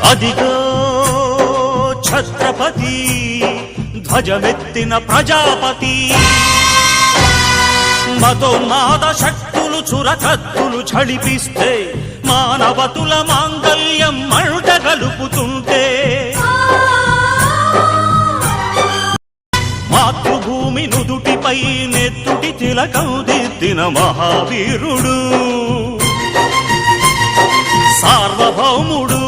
అదిగో ఛత్రపతి ధ్వజమెత్తిన ప్రజాపతి మతోన్మాద శక్తులు చురకత్తులు ఝడిపిస్తే మానవతుల మాంగల్యం మంట గలుపుతుంటే మాతృభూమి నుదుటిపై నెత్తుటి తిలకం దిద్దిన మహావీరుడు సార్వభౌముడు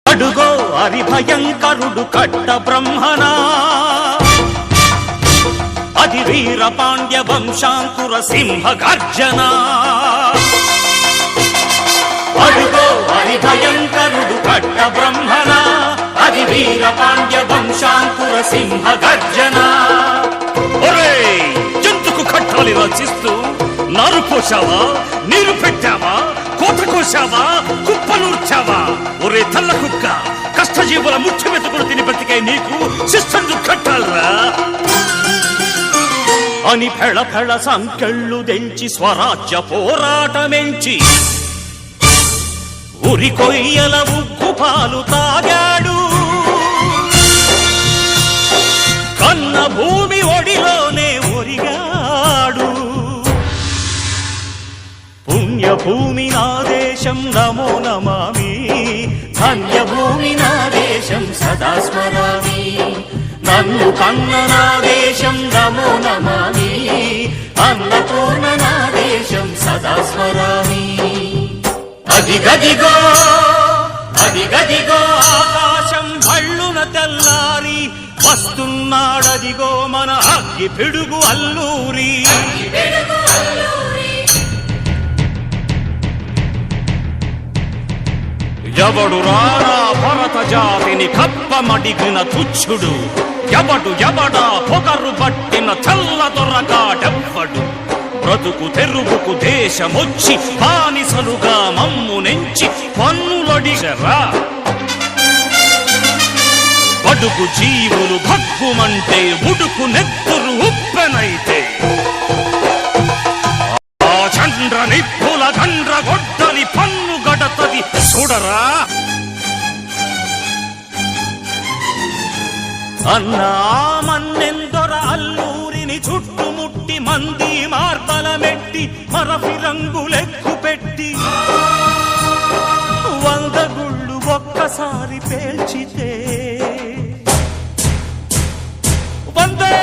అడుగో హరిభయంకరుడు కట్ట బ్రహ్మనా అది వీర పాండ్య వంశాంకుర సింహ గర్జన అడుగో హరిభయంకరుడు కట్ట బ్రహ్మణ అది వీర పాండ్య వంశాంకుర సింహ గర్జన ఒరే జంతుకు కట్టాలి రచిస్తూ నారు పోసావా నీరు పెట్టావా కోట కోసావా కుప్పనూర్చావా ఒరే తల్ల కుక్క కష్టజీవుల ముఖ్య మెతుకులు తిని బతికే నీకు శిస్తందు కట్టాలరా అని ఫెళ ఫెళ సంకెళ్ళు దెంచి స్వరాజ్య పోరాటమెంచి ఉరి కొయ్యల ఉగ్గు పాలు తాగాడు కన్న భూమి ఒడిలోనే ఒరిగాడు పుణ్యభూమి నా దేశం నమో నమామి ధన్యభూమి నా దేశం సదా స్మరామి నన్ను కన్న నా దేశం నమో నమామి అన్నపూర్ణ నా దేశం సదా స్మరామి అదిగదిగో అదిగదిగో ఆకాశం భళ్ళున తెల్లారి వస్తున్నాడదిగో మన అగ్గి పిడుగు అల్లూరి ఎవడు రారా భరత జాతిని కప్పమడిగిన తుచ్చుడు ఎవడా పొగరు పట్టిన చల్ల దొరగాడెవ్వడు బ్రతుకు తెరుగుకు దేశమొచ్చి బానిసలుగా మమ్ము నెంచి పన్నులడిగరా బడుగు జీవులు భగ్గుమంటే ఉడుకు నెత్తురు ఉప్పెనైతే ఆ చంద్ర నిప్పుల గండ్ర గొడ్డలి పన్ను గడతది చూడరా అన్నా మన్నెందొర అల్లూరిని చుట్టుముట్టి మంది మార్బలమెట్టి మరఫి రంగులెక్కు పెట్టి 100 గుళ్ళు ఒక్కసారి పేల్చితే వందే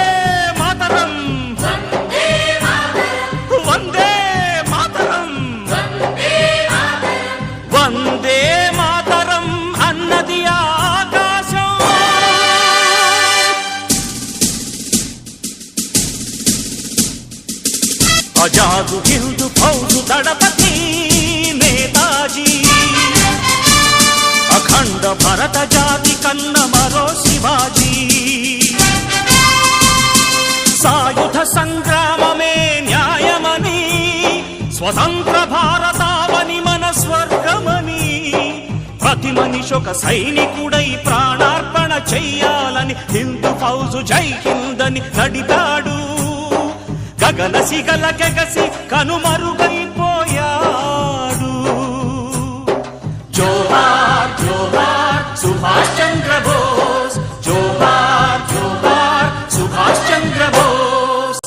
మాతరం వందే మాతరం వందే మాతరం అన్నది ఆకాశం ఆజాదు హిందూ ఫౌజు దళపతి నేతాజీ అఖండ భరత జాతి కన్న మరో శివాజీ సాయుధ సంగ్రామమే న్యాయమని స్వతంత్ర భారతావని మన స్వర్గమని ప్రతి మనిషొక సైనికుడై ప్రాణార్పణ చెయ్యాలని హిందూ ఫౌజు జై హిందని నడిపాడు గగన సిగల గెగసి కనుమరుగైపోయాడు జోహార్ జోహార్ సుభాష్ చంద్ర బోస్ జోహార్ జోహార్ సుభాష్ చంద్ర బోస్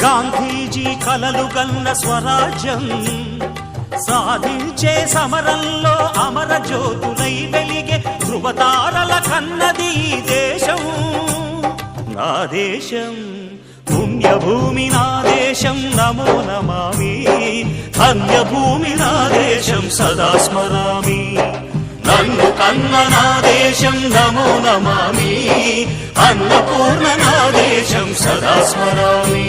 గాంధీజీ కలలు గన్న స్వరాజ్యం సాధించే సమరంలో అమర జ్యోతులై వెలిగే ధృవతారల కన్నది ఈ దేశం నా దేశం పుణ్యభూమి నా దేశం నమో నమామి ధన్యభూమి నా దేశం సదా స్మరామి నన్ను కన్న నా దేశం నమో నమామి అన్నపూర్ణ నా దేశం సదా స్మరామి